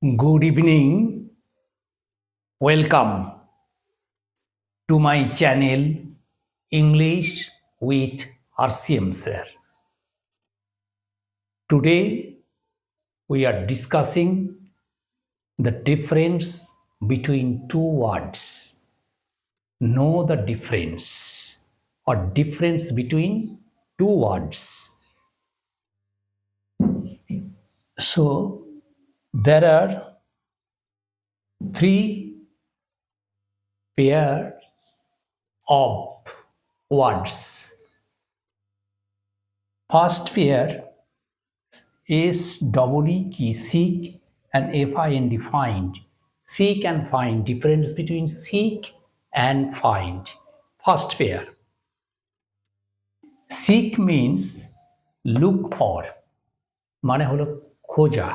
Good evening. Welcome to my channel English with RCM sir. Today we are discussing the difference between two words. Know the difference or difference between two words. So there are three pairs of words. First pair is E seek and find find. Seek and find, difference between seek and find. First pair. Seek means look for, মানে হলো খোঁজা.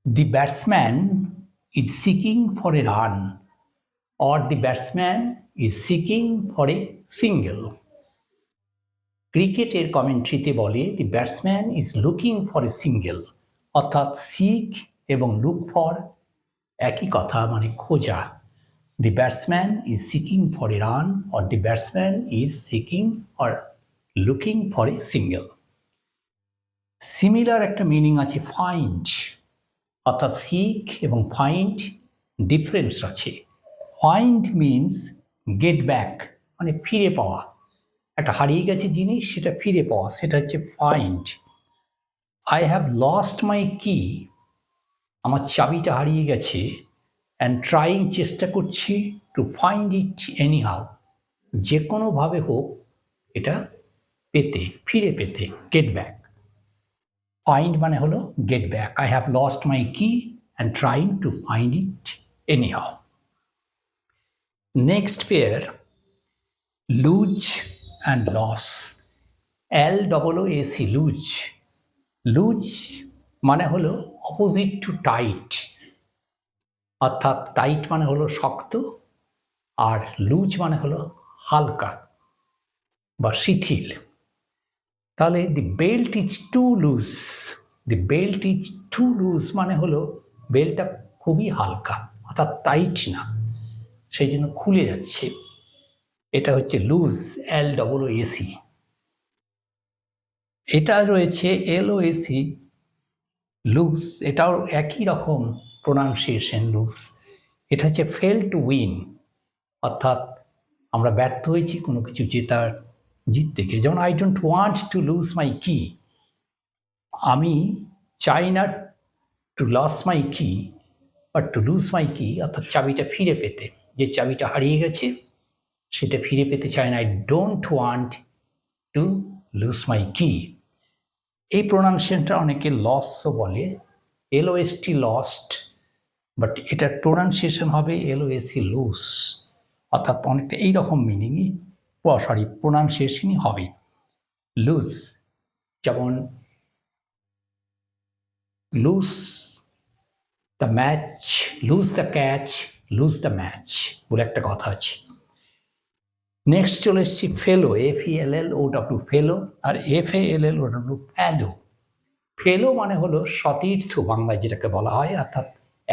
The batsman is seeking for a run or the batsman is seeking for a single. ক্রিকেটের কমেন্ট্রিতে বলে the batsman is looking for a single, অর্থাৎ seek এবং look for একই কথা, মানে খোঁজা. The batsman is seeking for a run or the batsman is seeking or looking for a single. Similar একটা মিনিং আছে ফাইন্ড, অর্থাৎ সিক এবং ফাইন্ড ডিফারেন্স আছে. ফাইন্ড মিনস গেট ব্যাক, মানে ফিরে পাওয়া. একটা হারিয়ে গেছে জিনিস, সেটা ফিরে পাওয়া, সেটা হচ্ছে find. I have lost my কি, আমার চাবিটা হারিয়ে গেছে, অ্যান্ড ট্রাইং, চেষ্টা করছি, two find it any how, যে কোনোভাবে হোক এটা পেতে, ফিরে পেতে, গেট ব্যাক. ফাইন্ড মানে হলো get back. I have lost my key and trying to find it anyhow. Next pair, loose and loss. LOOC, loose. Loose মানে হলো অপোজিট টু টাইট, অর্থাৎ টাইট মানে হলো শক্ত আর লুজ মানে হলো হালকা বা শিথিল. তাহলে the belt is too loose. The belt is too loose মানে হলো বেল্টটা খুবই হালকা, অর্থাৎ টাইট না, সেই জন্য খুলে যাচ্ছে. এটা হচ্ছে লুজ, LOOC. এটা রয়েছে LOAC, লুজ. এটাও একই রকম প্রোনাউন্সিয়েশন, লুজ. এটা হচ্ছে ফেল টু উইন, অর্থাৎ আমরা ব্যর্থ হয়েছি কোনো কিছু জিততে গিয়ে. যেমন I don't want to lose my কি, আমি চাই না টু লস মাই কি, বাট টু লুজ মাই কি, অর্থাৎ চাবিটা ফিরে পেতে. যে চাবিটা হারিয়ে গেছে সেটা ফিরে পেতে চায় না. I don't want to lose my key. এই প্রোনাউন্সিয়েশনটা অনেকে লসও বলে, LOST লস্ট, বাট এটার প্রোনাউন্সিয়েশন হবে LOAC লুজ, অর্থাৎ অনেকটা এইরকম মিনিংই, প্রোনাউন্সিয়েশনই হবে লুজ. যেমন lose the match, lose the catch, lose the match বলে একটা কথা আছে. নেক্সট চলে এসেছি ফেলো, FELLOW, ফেলো. আর FALLOW, ফ্যালো. ফেলো মানে হলো সতীর্থ, বাংলায় যেটাকে বলা হয়, অর্থাৎ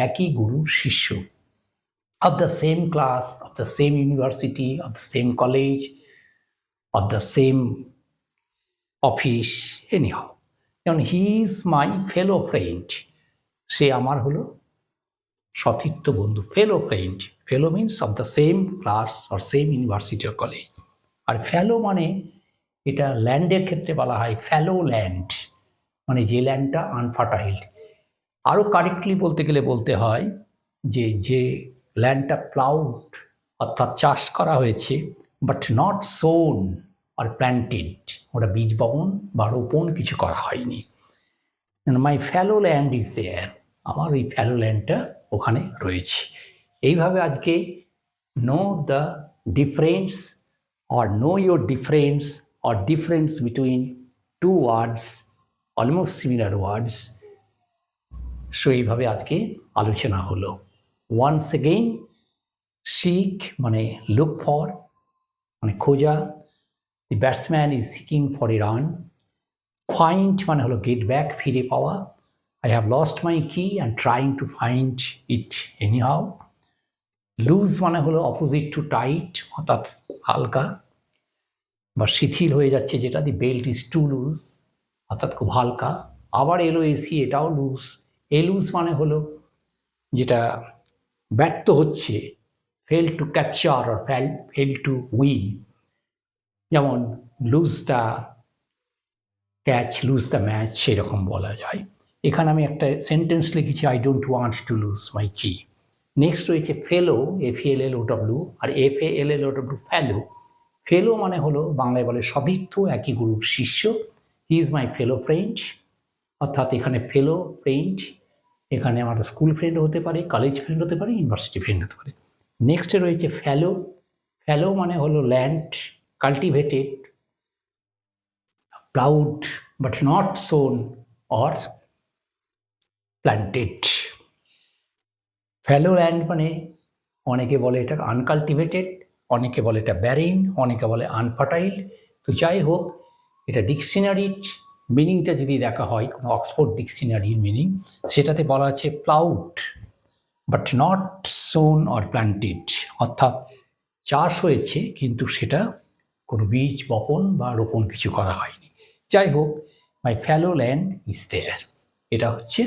একই গুরুর শিষ্য. Of the same class, of the same university, of the same college, of the same office, any how. যেমন he is my fellow friend, সে আমার হলো সতীর্থ বন্ধু, fellow friend. Fellow means of the same class or same university or college. আর fallow মানে, এটা ল্যান্ডের ক্ষেত্রে বলা হয় ফ্যালো ল্যান্ড, মানে যে ল্যান্ডটা আনফার্টাইল. আরও কারেক্টলি বলতে গেলে বলতে হয় যে ল্যান্ডটা প্লাউড, অর্থাৎ চাষ করা হয়েছে, but not sown or planted, ওটা বীজ বপন বা রোপণ কিছু করা হয়নি. My fallow land is there, আমার ওই ফ্যালো ল্যান্ডটা ওখানে রয়েছে. এইভাবে আজকে know the difference or know your difference or difference between two words, almost similar words. So এইভাবে আজকে আলোচনা হলো. Once again, seek মানে look for, মানে খোঁজা. The batsman is seeking for a run. Find মানে হলো get back, ফিরে পাওয়া. I have lost my key and trying to find it anyhow. Lose মানে হলো অপোজিট টু টাইট, অর্থাৎ হালকা বা শিথিল হয়ে যাচ্ছে, যেটা দি বেল্ট ইজ টু লুজ, অর্থাৎ খুব হালকা। আবার এলওএসি, এটাও লুজ। লুজ মানে হলো যেটা ব্যর্থ হচ্ছে, ফেল টু ক্যাপচার আর ফেল টু উইন, যেমন lose the catch, lose the match, সেরকম বলা যায়। এখানে আমি একটা সেন্টেন্স লিখেছি, I don't want to lose my key. Next রয়েছে ফেলো, FELLOW, আর FALLOW, ফেলো। ফেলো মানে হলো বাংলায় বলে সতীর্থ, একই গুরুর শিষ্য। He is my fellow friend, অর্থাৎ এখানে ফেলো ফ্রেন্ড, এখানে আমার স্কুল ফ্রেন্ড হতে পারে, কলেজ ফ্রেন্ড হতে পারে, ইউনিভার্সিটি ফ্রেন্ড হতে পারে। নেক্সটে রয়েছে ফ্যালো। ফ্যালো মানে হলো land, cultivated, ploughed but not sown or planted. Fallow land মানে অনেকে বলে এটা আনকাল্টিভেটেড, অনেকে বলে এটা ব্যারিন, অনেকে বলে আনফার্টাইল। তো যাই হোক, এটা ডিকশনারির মিনিংটা যদি দেখা হয়, কোনো অক্সফোর্ড ডিকশনারির মিনিং, সেটাতে বলা আছে ploughed but not sown or planted, অর্থাৎ চাষ হয়েছে কিন্তু সেটা কোনো বীজ বপন বা রোপণ কিছু করা হয়নি। যাই হোক, মাই ফ্যালো ল্যান্ড ইজ দেয়ার, এটা হচ্ছে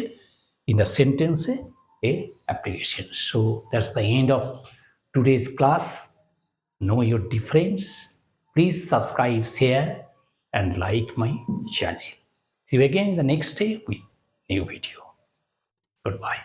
ইন দ্য সেন্টেন্সে a application. So that's the end of today's class. Know your difference. Please subscribe, share, and like my channel. See you again the next day with new video. Goodbye.